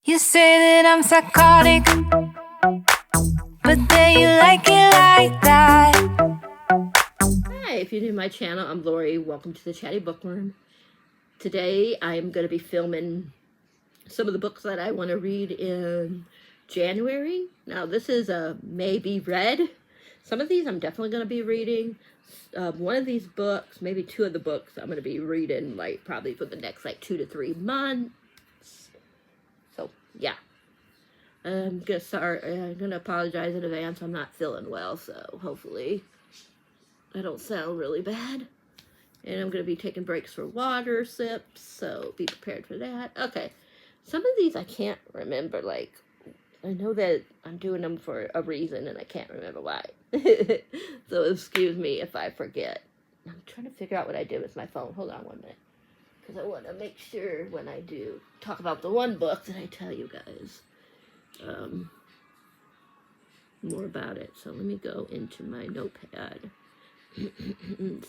You say that I'm psychotic, but then you like it like that. Hi, if you're new to my channel, I'm Lori. Welcome to the Chatty Bookworm. Today I'm going to be filming some of the books that I want to read in January. Now this is a maybe read. Some of these I'm definitely going to be reading. One of these books, maybe two of the books, I'm going to be reading probably for the next 2 to 3 months. So yeah. I'm gonna apologize in advance. I'm not feeling well, so hopefully I don't sound really bad. And I'm gonna be taking breaks for water sips, so be prepared for that. Okay, some of these I can't remember. I know that I'm doing them for a reason, and I can't remember why. So excuse me if I forget. I'm trying to figure out what I did with my phone. Hold on 1 minute, because I want to make sure when I do talk about the one book that I tell you guys more about it. So let me go into my notepad.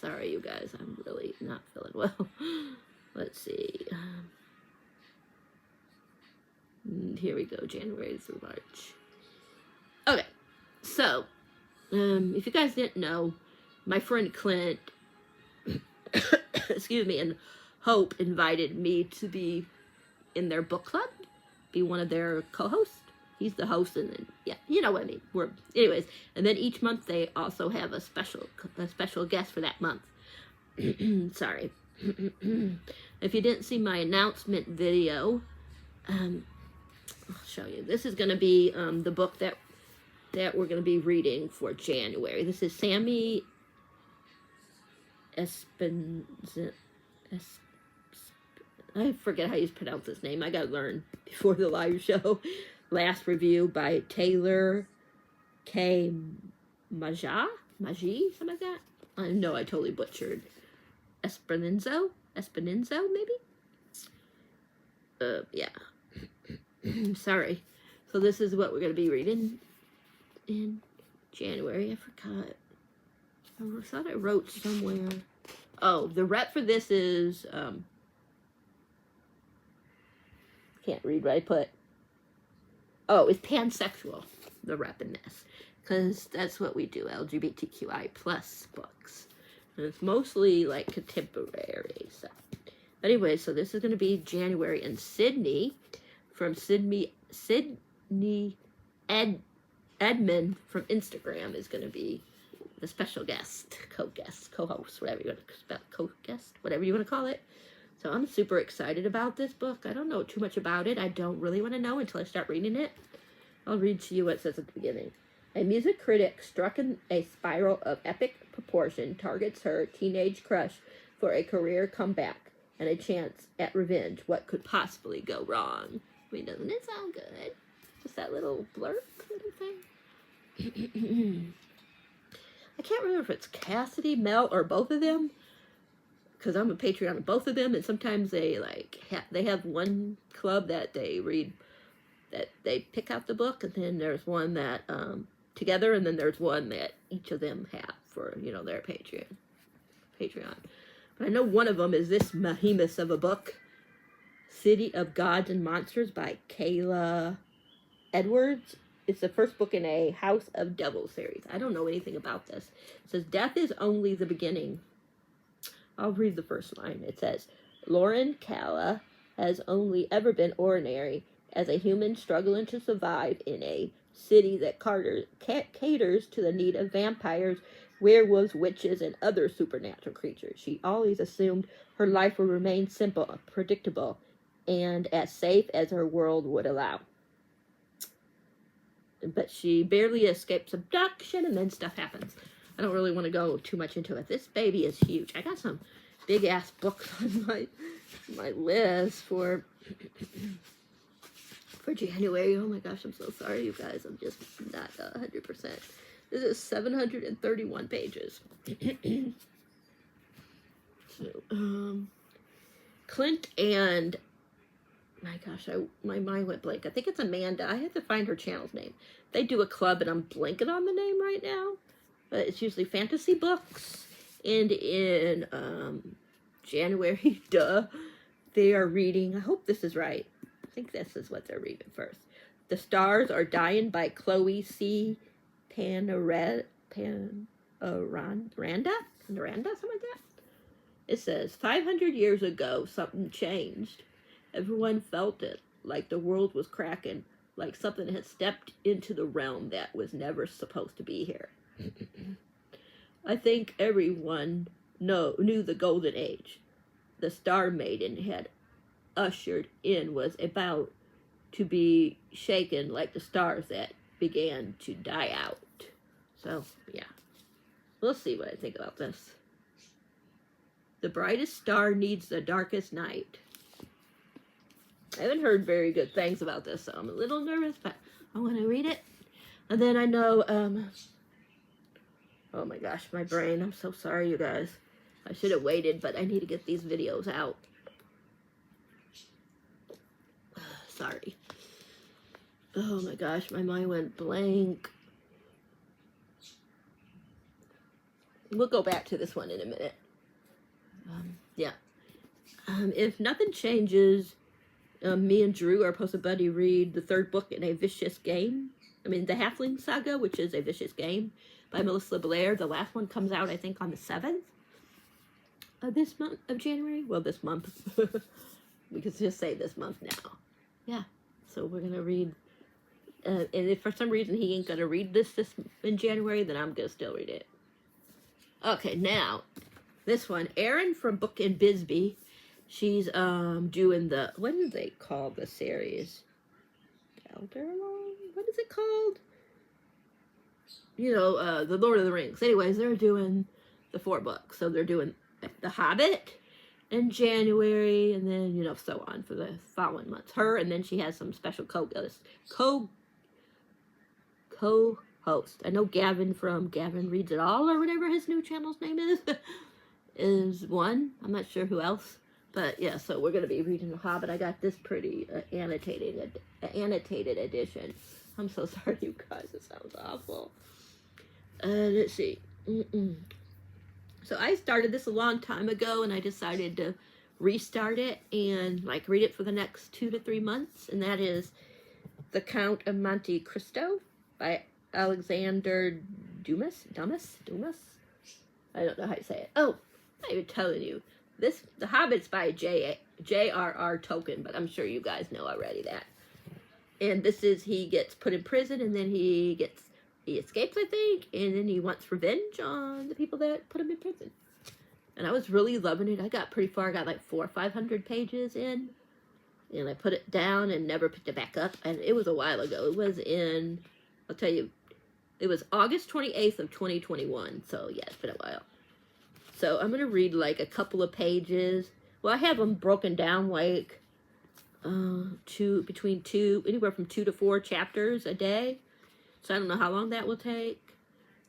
Sorry, you guys, I'm really not feeling well. Let's see. Here we go, January through March. Okay, so if you guys didn't know, my friend Clint, excuse me, and Hope invited me to be in their book club, be one of their co-hosts. He's the host, and then, yeah, you know what I mean. Anyways, and then each month they also have a special guest for that month. Sorry. If you didn't see my announcement video, I'll show you. This is going to be the book that we're going to be reading for January. This is Sammy I forget how you pronounce his name. I got to learn before the live show. Last review by Taylor K. Maji, something like that. I know I totally butchered. Espinenzo, maybe? Yeah. Sorry. So this is what we're going to be reading in January. I forgot. I thought I wrote somewhere. Oh, the rep for this is, can't read what I put. Oh, it's pansexual, the rep in this. Because that's what we do, LGBTQI plus books. And it's mostly contemporary stuff. But anyway, so this is going to be January in Sydney. From Sydney Edmund from Instagram is going to be the special guest, co-host, whatever you want to spell, co-guest, whatever you want to call it. So I'm super excited about this book. I don't know too much about it. I don't really want to know until I start reading it. I'll read to you what it says at the beginning. A music critic struck in a spiral of epic proportion targets her teenage crush for a career comeback and a chance at revenge. What could possibly go wrong? I mean, doesn't it sound good? Just that little blurb little thing. I can't remember if it's Cassidy, Mel, or both of them, because I'm a Patreon of both of them, and sometimes they they have one club that they read, that they pick out the book, and then there's one that together, and then there's one that each of them have for their Patreon. But I know one of them is this behemoth of a book, City of Gods and Monsters by Kayla Edwards. It's the first book in a House of Devil series. I don't know anything about this. It says, death is only the beginning. I'll read the first line. It says, Lauren Calla has only ever been ordinary as a human struggling to survive in a city that caters to the need of vampires, werewolves, witches, and other supernatural creatures. She always assumed her life would remain simple, predictable, and as safe as her world would allow. But she barely escapes abduction, and then stuff happens. I don't really want to go too much into it. This baby is huge. I got some big-ass books on my list for January. Oh my gosh, I'm so sorry, you guys. I'm just not 100%. This is 731 pages. So, Clint and... my gosh, my mind went blank. I think it's Amanda. I have to find her channel's name. They do a club, and I'm blanking on the name right now. But it's usually fantasy books. And in January, they are reading, I hope this is right, think this is what they're reading first. The Stars Are Dying by Chloe C. Panaranda, something like that. It says, 500 years ago, something changed. Everyone felt it, like the world was cracking, like something had stepped into the realm that was never supposed to be here. I think everyone knew the golden age the Star Maiden had ushered in was about to be shaken like the stars that began to die out. So, yeah. We'll see what I think about this. The brightest star needs the darkest night. I haven't heard very good things about this, so I'm a little nervous, but I want to read it. And then I know, oh my gosh, my brain. I'm so sorry, you guys. I should have waited, but I need to get these videos out. Sorry. Oh my gosh, my mind went blank. We'll go back to this one in a minute. Yeah. If nothing changes, me and Drew are supposed to buddy read the third book in A Vicious Game. The Halfling Saga, which is A Vicious Game by Melissa Blair. The last one comes out, I think, on the 7th of this month, of January. Well, this month. We could just say this month now. Yeah. So we're going to read. And if for some reason he ain't going to read this in January, then I'm going to still read it. Okay, now, this one. Erin from Book and Bisbee. She's doing the, what do they call the series? Elderlong? What is it called? You know, the Lord of the Rings. Anyways, they're doing the 4 books. So they're doing The Hobbit in January, and then, you know, so on for the following months. Her, and then she has some special co-host. I know Gavin from Gavin Reads It All, or whatever his new channel's name is one. I'm not sure who else. But yeah, so we're going to be reading The Hobbit. I got this pretty annotated edition. I'm so sorry, you guys. It sounds awful. Let's see. So I started this a long time ago, and I decided to restart it and like read it for the next 2 to 3 months. And that is The Count of Monte Cristo by Alexander Dumas. I don't know how to say it. Oh, I'm not even telling you. The Hobbit's by J.R.R. Tolkien, but I'm sure you guys know already that. And this is, he gets put in prison, and then he escapes, I think, and then he wants revenge on the people that put him in prison. And I was really loving it. I got pretty far. I got like 400 or 500 pages in, and I put it down and never picked it back up. And it was a while ago. It was in, I'll tell you, it was August 28th of 2021. So yeah, it's been a while. So I'm going to read like a couple of pages. Well, I have them broken down like anywhere from 2 to 4 chapters a day. So I don't know how long that will take.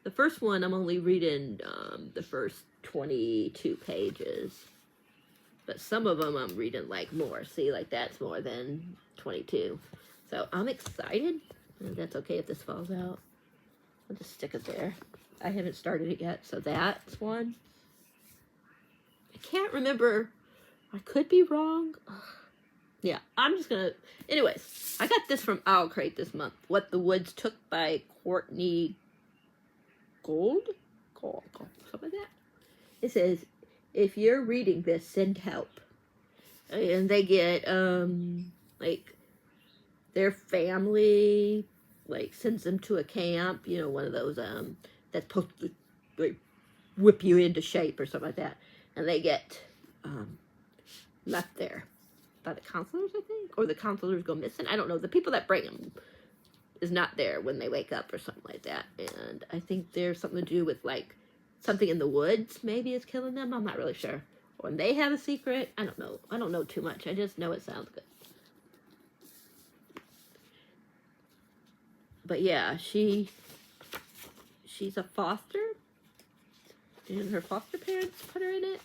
The first one, I'm only reading the first 22 pages. But some of them I'm reading like more. See, like that's more than 22. So I'm excited. And that's okay if this falls out. I'll just stick it there. I haven't started it yet, so that's one. I can't remember. I could be wrong. Yeah, I'm just gonna... Anyways, I got this from Owl Crate this month. What the Woods Took by Courtney Gold? Something like that. It says, if you're reading this, send help. And they get, like, their family, like, sends them to a camp. You know, one of those, that's supposed to, like, whip you into shape or something like that. And they get, left there by the counselors, I think, or the counselors go missing. I don't know. The people that bring them is not there when they wake up or something like that. And I think there's something to do with like something in the woods maybe is killing them. I'm not really sure. Or they have a secret. I don't know. I don't know too much. I just know it sounds good. But yeah, she's a foster. And her foster parents put her in it.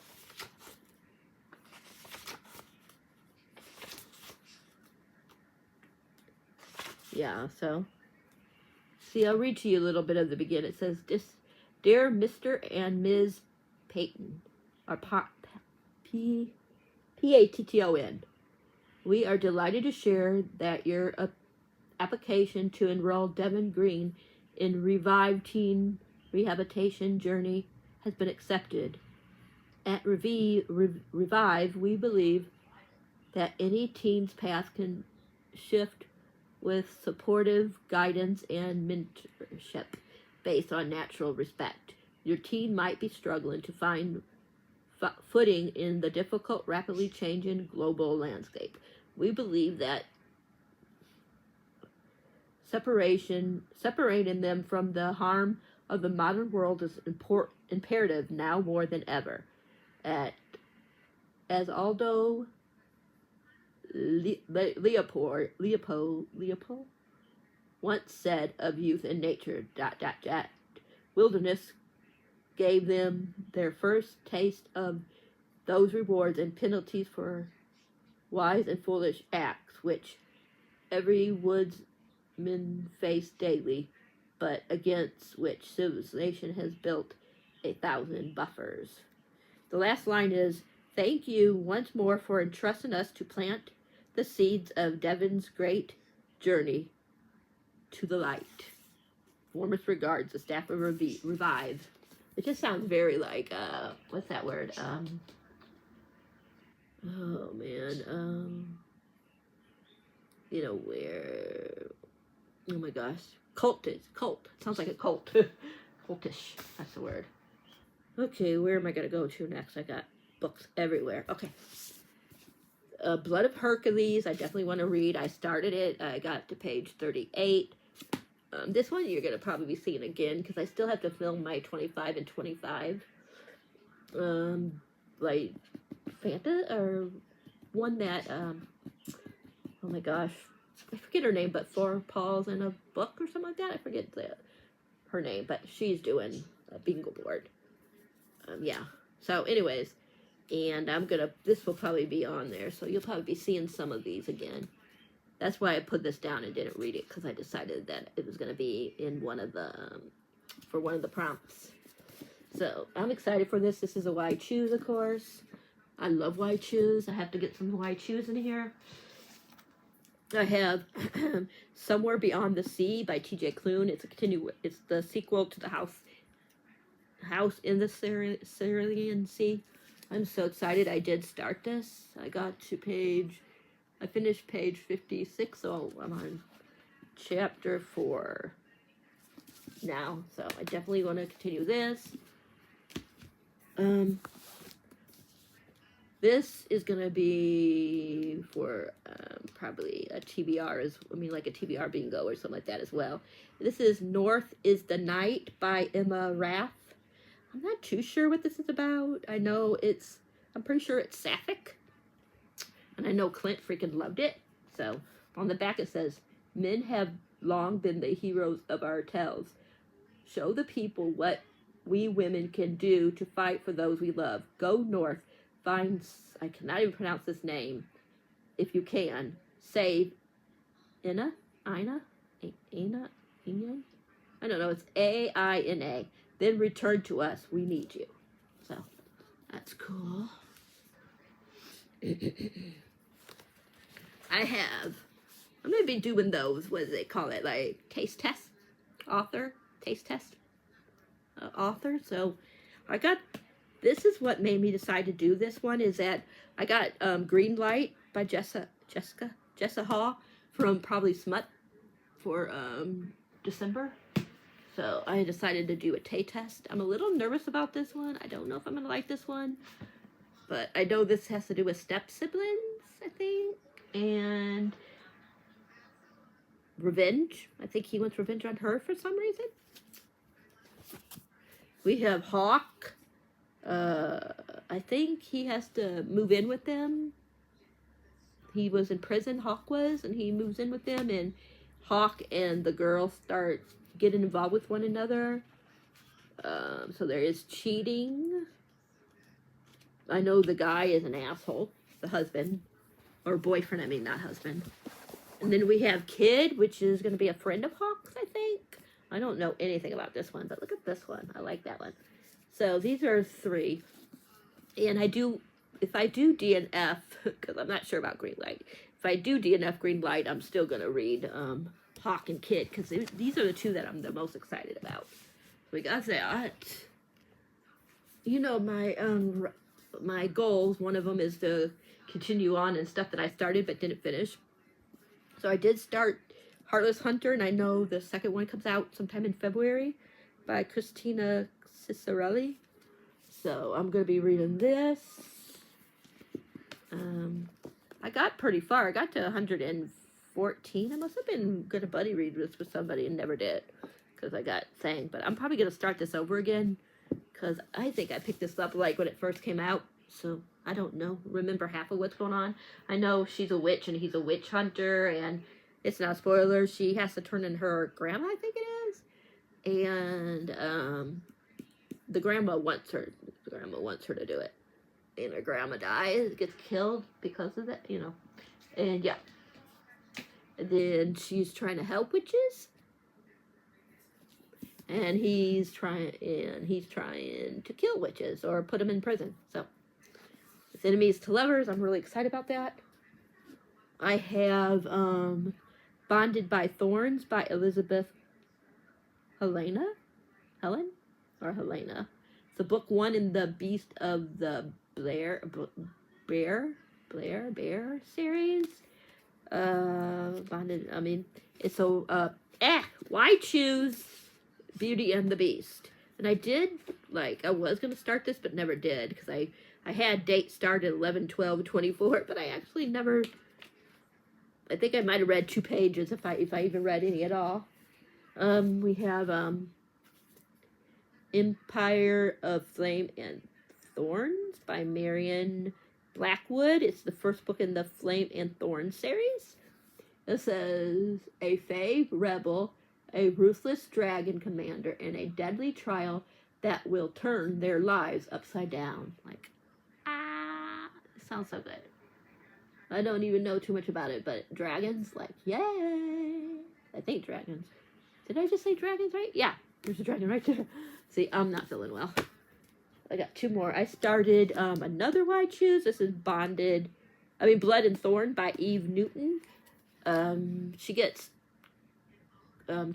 Yeah, so, see, I'll read to you a little bit of the beginning. It says, Dear Mr. and Ms. Payton, or P-A-T-T-O-N, We are delighted to share that your application to enroll Devin Green in Revive Teen Rehabilitation Journey has been accepted. At Revive, we believe that any teen's path can shift with supportive guidance and mentorship based on natural respect. Your teen might be struggling to find footing in the difficult, rapidly changing global landscape. We believe that separating them from the harm of the modern world is imperative now more than ever. As Aldo Leopold once said of youth and nature, ... wilderness gave them their first taste of those rewards and penalties for wise and foolish acts, which every woodsman face daily, but against which civilization has built 1,000 buffers. The last line is, thank you once more for entrusting us to plant the seeds of Devin's great journey to the light. Warmest regards, the staff of Revive. It just sounds very like, what's that word? Oh man, you know where, oh my gosh, cult. It sounds like a cult. Cultish, that's the word. Okay, where am I going to go to next? I got books everywhere. Okay. Blood of Hercules, I definitely want to read. I started it. I got to page 38. This one you're going to probably be seeing again because I still have to film my 25 and 25. Like Fanta, or one that, oh my gosh, I forget her name, but Four Paws in a Book or something like that. I forget her name, but she's doing a bingo board. Yeah. So anyways, and this will probably be on there, so you'll probably be seeing some of these again. That's why I put this down and didn't read it, because I decided that it was going to be in one of the, for one of the prompts. So I'm excited for this. This is a Why Choose, of course. I love Why Choose. I have to get some Why Choose in here. I have Somewhere Beyond the Sea by T.J. Klune. It's the sequel to the House in the Cerulean Sea. I'm so excited. I did start this. I finished page 56, so I'm on chapter 4 now. So I definitely want to continue this. This is going to be for probably a TBR, like a TBR bingo or something like that as well. This is North is the Night by Emma Rath. I'm not too sure what this is about. I'm pretty sure it's sapphic. And I know Clint freaking loved it. So on the back it says, men have long been the heroes of our tales. Show the people what we women can do to fight for those we love. Go north. Find, I cannot even pronounce this name. If you can, save Ina. I don't know. It's Aina. Then return to us. We need you. So that's cool. I'm going to be doing those, what do they call it, like taste test, author. So this is what made me decide to do this one, is that I got Green Light by Jessa Hall from probably Smut for December. So I decided to do a test. I'm a little nervous about this one. I don't know if I'm going to like this one. But I know this has to do with step siblings, I think. And revenge. I think he wants revenge on her for some reason. We have Hawk. I think he has to move in with them. He was in prison, Hawk was, and he moves in with them. And Hawk and the girl start getting involved with one another. So there is cheating. I know the guy is an asshole, the husband, or boyfriend, not husband. And then we have Kid, which is going to be a friend of Hawk's, I think. I don't know anything about this one, but look at this one. I like that one. So these are 3. And if I do D and F, because I'm not sure about Green Light, if I do DNF Greenlight, I'm still going to read Hawk and Kid, because these are the two that I'm the most excited about. We got that. You know, my goals, one of them is to continue on and stuff that I started but didn't finish. So I did start Heartless Hunter, and I know the second one comes out sometime in February by Christina Cicerelli. So I'm going to be reading this. I got pretty far. I got to 114. I must have been going to buddy read this with somebody and never did, because I got sang. But I'm probably going to start this over again, because I think I picked this up like when it first came out. So I don't remember half of what's going on. I know she's a witch and he's a witch hunter, and it's not a spoiler. She has to turn in her grandma, I think it is. And the grandma wants her to do it. And her grandma dies, gets killed because of that, you know. And yeah. And then she's trying to help witches. And he's trying to kill witches or put them in prison. So it's enemies to lovers. I'm really excited about that. I have Bonded by Thorns by Elizabeth Helena. It's a book 1 in the Beast of the Blair series. Bonded. I mean, it's so why choose Beauty and the Beast? And I was gonna start this but never did, because I had date started 11/12/24, but I actually never. I think I might have read 2 pages if I even read any at all. We have Empire of Flame and Thorns by Marion Blackwood. It's the first book in the Flame and Thorn series. It says, a Fae rebel, a ruthless dragon commander, and a deadly trial that will turn their lives upside down. Like, it sounds so good. I don't even know too much about it, but dragons, like, yay! I think dragons. Did I just say dragons right? Yeah, there's a dragon right there. See, I'm not feeling well. I got 2 more. I started another Why Choose. This is Blood and Thorn by Eve Newton. She gets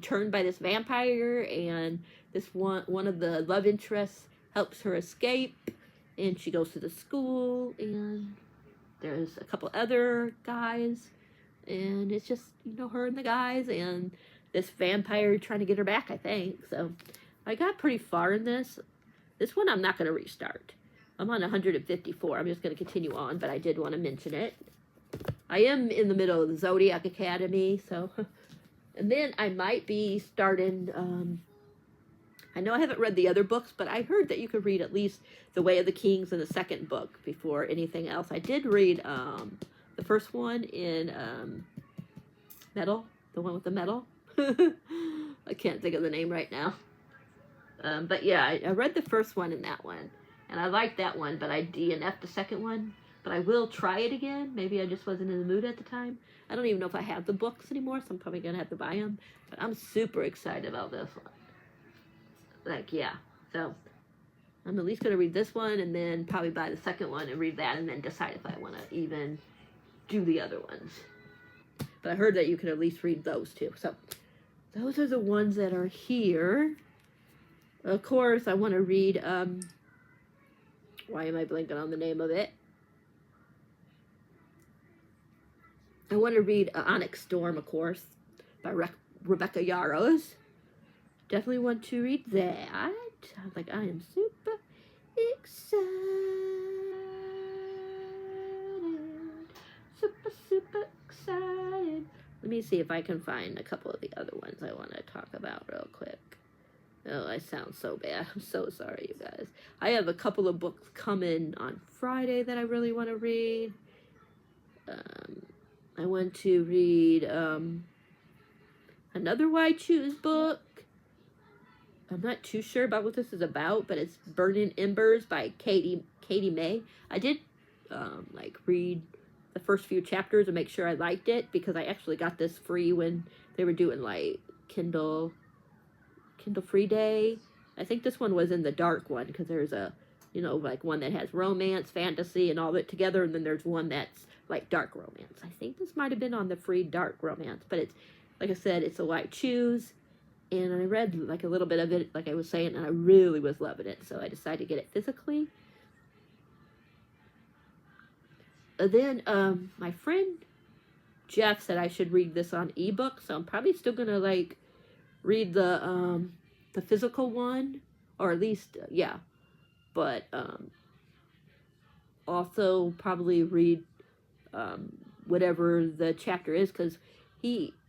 turned by this vampire, and this one of the love interests helps her escape, and she goes to the school, and there's a couple other guys, and it's just, her and the guys, and this vampire trying to get her back, I think. So I got pretty far in this. This one I'm not going to restart. I'm on 154. I'm just going to continue on, but I did want to mention it. I am in the middle of the Zodiac Academy, so. And then I might be starting, I know I haven't read the other books, but I heard that you could read at least The Way of the Kings in the second book before anything else. I did read the first one in metal, the one with the metal. I can't think of the name right now. But yeah, I read the first one and that one, and I liked that one, but I DNF'd the second one. But I will try it again. Maybe I just wasn't in the mood at the time. I don't even know if I have the books anymore, so I'm probably going to have to buy them. But I'm super excited about this one. Like, yeah. So I'm at least going to read this one and then probably buy the second one and read that and then decide if I want to even do the other ones. But I heard that you can at least read those too. So those are the ones that are here. Of course, I want to read, why am I blanking on the name of it? I want to read Onyx Storm, of course, by Rebecca Yarros. Definitely want to read that. I am super excited. Super excited. Let me see if I can find a couple of the other ones I want to talk about real quick. Oh, I sound so bad. I'm so sorry, you guys. I have a couple of books coming on Friday that I really want to read. I want to read another Why Choose book. I'm not too sure about what this is about, but it's Burning Embers by Katie May. I did read the first few chapters and make sure I liked it, because I actually got this free when they were doing like Kindle Free Day. I think this one was in the dark one, because there's a You know, like one that has romance, fantasy, and all of it together, and then there's one that's like dark romance. I think this might have been on the free dark romance, but it's, like I said, it's a Why Choose, and I read like a little bit of it, like I was saying, and I really was loving it, so I decided to get it physically. Then my friend Jeff said I should read this on ebook, so I'm probably still gonna like read the physical one, or at least yeah, but also probably read whatever the chapter is, because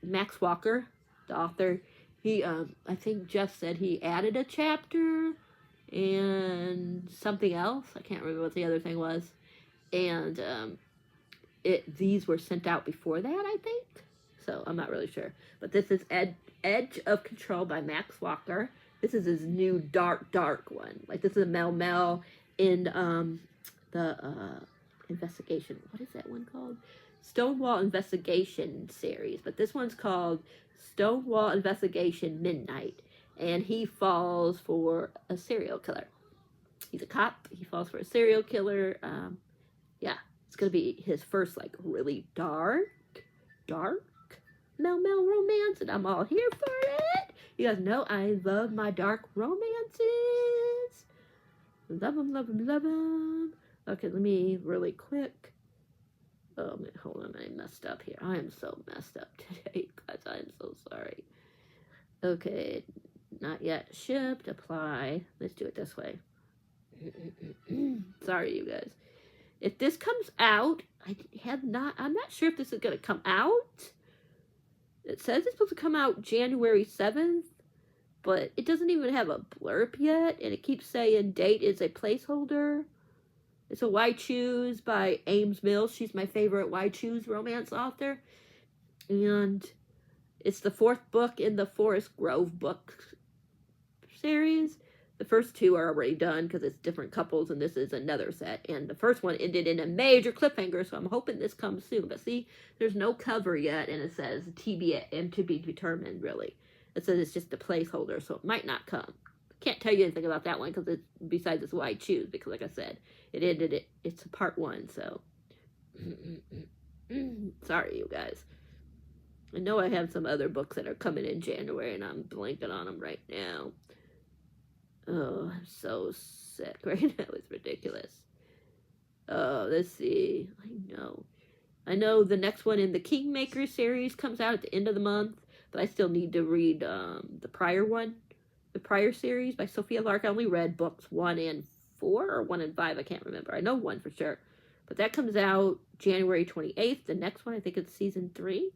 Max Walker, the author, I think Jeff said he added a chapter and something else. I can't remember what the other thing was, and these were sent out before that, I think. So I'm not really sure. But this is Edge of Control by Max Walker. This is his new dark one. Like, this is a Mel in the investigation. What is that one called? Stonewall Investigation series. But this one's called Stonewall Investigation Midnight. And he falls for a serial killer. He's a cop. He falls for a serial killer. Yeah. It's going to be his first, like, really dark Mel romance, and I'm all here for it. You guys know I love my dark romances. Love them. Okay, let me really quick. Oh, hold on, I messed up here. I am so messed up today, guys. I am so sorry. Okay, not yet shipped. Apply. Let's do it this way. Sorry, you guys. If this comes out, I'm not sure if this is going to come out. It says it's supposed to come out January 7th, but it doesn't even have a blurb yet, and it keeps saying date is a placeholder. It's a Why Choose by Ames Mills. She's my favorite Why Choose romance author. And it's the 4th book in the Forest Grove book series. The first 2 are already done because it's different couples, and this is another set. And the first one ended in a major cliffhanger, so I'm hoping this comes soon. But see, there's no cover yet, and it says TBR and to be determined, really. It says it's just a placeholder, so it might not come. Can't tell you anything about that one because it's besides it's Why Choose, because like I said, it's a part 1, so sorry, you guys. I know I have some other books that are coming in January, and I'm blanking on them right now. Oh, I'm so sick right now. It's ridiculous. Oh, let's see. I know the next one in the Kingmaker series comes out at the end of the month, but I still need to read the prior series by Sophia Lark. I only read books 1 and 4 or 1 and 5. I can't remember. I know 1 for sure. But that comes out January 28th. The next one, I think it's season 3.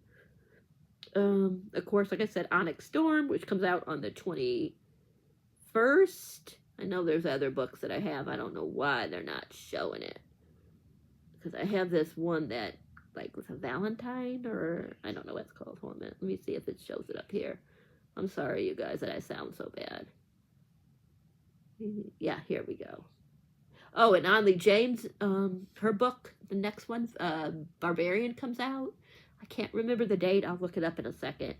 Of course, like I said, Onyx Storm, which comes out on the 21st. I know there's other books that I have. I don't know why they're not showing it. Because I have this one that, like, with a Valentine, or I don't know what it's called. Hold on a minute. Let me see if it shows it up here. I'm sorry, you guys, that I sound so bad. Yeah, here we go. Oh, and Onley James, her book, the next one, Barbarian, comes out. I can't remember the date. I'll look it up in a second.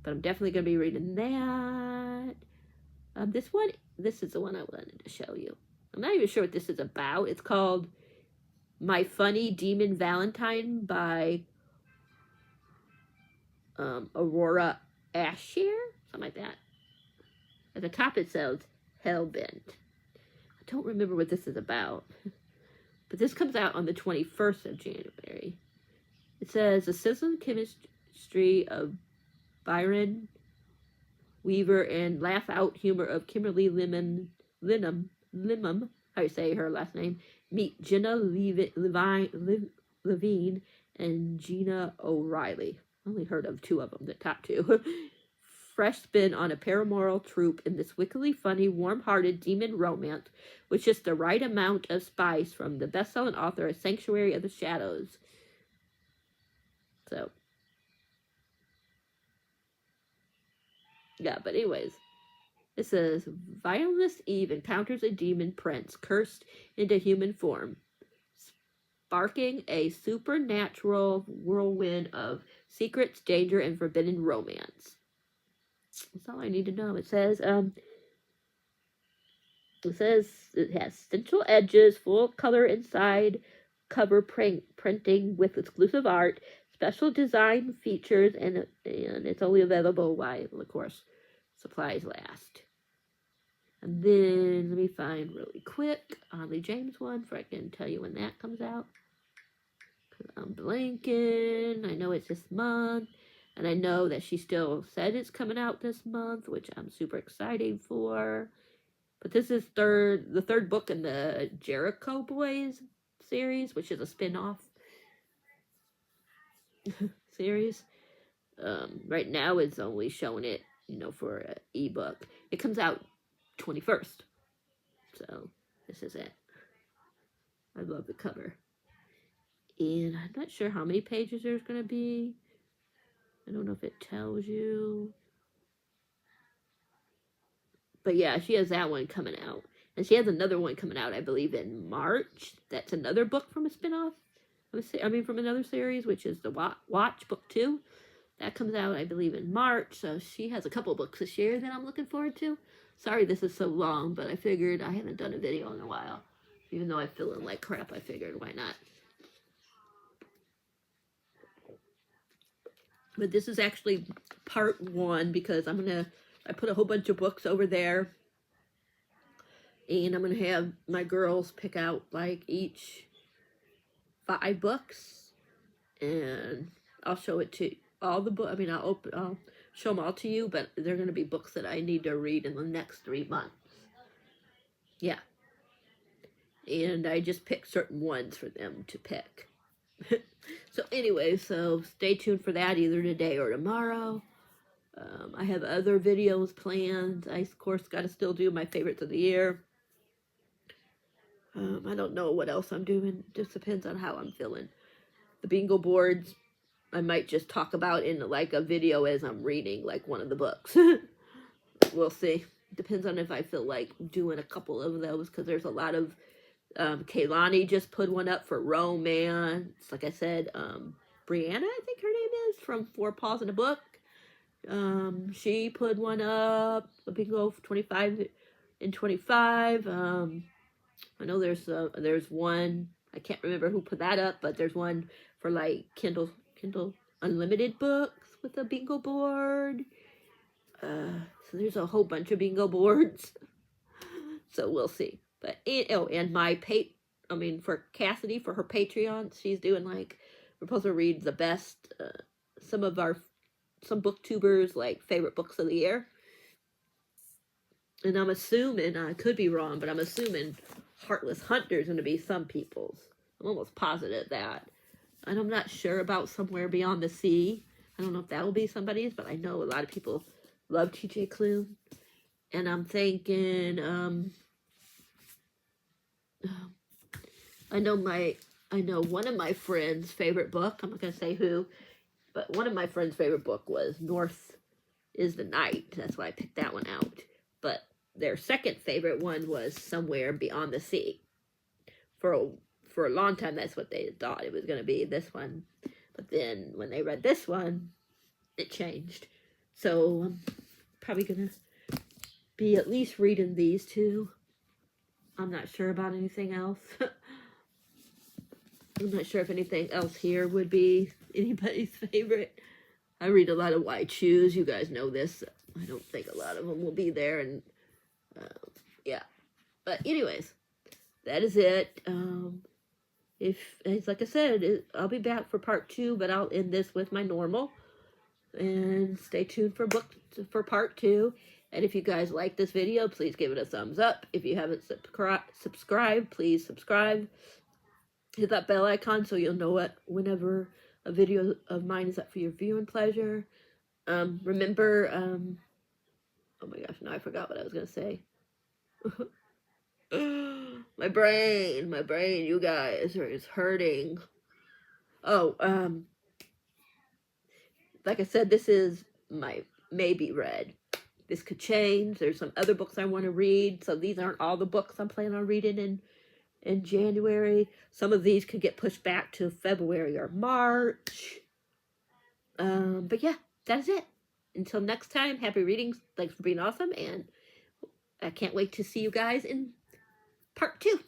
But I'm definitely going to be reading that. This is the one I wanted to show you. I'm not even sure what this is about. It's called My Funny Demon Valentine by Aurora Asher, something like that. At the top it says Hellbent. I don't remember what this is about. But this comes out on the 21st of January. It says the sizzling chemistry of Byron Weaver and laugh-out humor of Kimberly Limham, how you say her last name, meet Jenna Levine and Gina O'Reilly. I only heard of 2 of them, the top 2. Fresh spin on a paramoral trope in this wickedly funny, warm-hearted demon romance with just the right amount of spice from the best-selling author of Sanctuary of the Shadows. So, yeah, but anyways, it says, Violinist Eve encounters a demon prince cursed into human form, sparking a supernatural whirlwind of secrets, danger, and forbidden romance. That's all I need to know. It says, It says it has stencil edges, full color inside, cover printing with exclusive art, special design features, and it's only available while, of course, supplies last. And then let me find really quick Ollie James one, for I can tell you when that comes out. I'm blanking. I know it's this month, and I know that she still said it's coming out this month, which I'm super excited for. But this is the third book in the Jericho Boys series, which is a spin-off series. Right now it's only showing it, for an ebook. It comes out 21st. So this is it. I love the cover. And I'm not sure how many pages there's going to be. I don't know if it tells you. But yeah, she has that one coming out. And she has another one coming out, I believe, in March. That's another book from a spinoff. From another series, which is the Watch Book 2. That comes out, I believe, in March. So she has a couple books this year that I'm looking forward to. Sorry this is so long, but I figured I haven't done a video in a while. Even though I'm feeling like crap, I figured, why not? But this is actually part 1 because I put a whole bunch of books over there. And I'm going to have my girls pick out like each 5 books. And I'll show it to all the books. I'll show them all to you, but they're going to be books that I need to read in the next 3 months. Yeah. And I just picked certain ones for them to pick. So anyway, so stay tuned for that either today or tomorrow. I have other videos planned. I, of course, got to still do my favorites of the year. I don't know what else I'm doing. Just depends on how I'm feeling. The bingo boards, I might just talk about in like a video as I'm reading like one of the books. We'll see. Depends on if I feel like doing a couple of those, because there's a lot of Kaylani just put one up for romance. Like I said, Brianna, I think her name is, from 4 Paws in a Book. She put one up, a bingo 25 and 25. I know there's one, I can't remember who put that up, but there's one for like Kindle Unlimited books with a bingo board. So there's a whole bunch of bingo boards. So we'll see. But and for Cassidy, for her Patreon, she's doing like, we're supposed to read the best, some booktubers like favorite books of the year. And I'm assuming, I could be wrong, but I'm assuming Heartless Hunter is going to be some people's. I'm almost positive that. And I'm not sure about Somewhere Beyond the Sea. I don't know if that will be somebody's, but I know a lot of people love TJ Klune. And I'm thinking, I know one of my friends' favorite book, I'm not going to say who, but one of my friends' favorite book was North is the Night. That's why I picked that one out. But their second favorite one was Somewhere Beyond the Sea. For a long time, that's what they thought it was going to be, this one. But then when they read this one, it changed. So I'm probably going to be at least reading these 2. I'm not sure about anything else. I'm not sure if anything else here would be anybody's favorite. I read a lot of White Shoes. You guys know this. I don't think a lot of them will be there. And yeah. But anyways, that is it. Like I said, I'll be back for part 2, but I'll end this with my normal. And stay tuned for part 2. And if you guys like this video, please give it a thumbs up. If you haven't subscribed, please subscribe. Hit that bell icon so you'll know whenever a video of mine is up for your viewing pleasure. Remember, oh my gosh, now I forgot what I was going to say. My brain, you guys, is hurting. Oh, like I said, this is my maybe read. This could change. There's some other books I want to read, so these aren't all the books I'm planning on reading in January. Some of these could get pushed back to February or March. But yeah, that's it. Until next time, happy readings. Thanks for being awesome, and I can't wait to see you guys in part 2.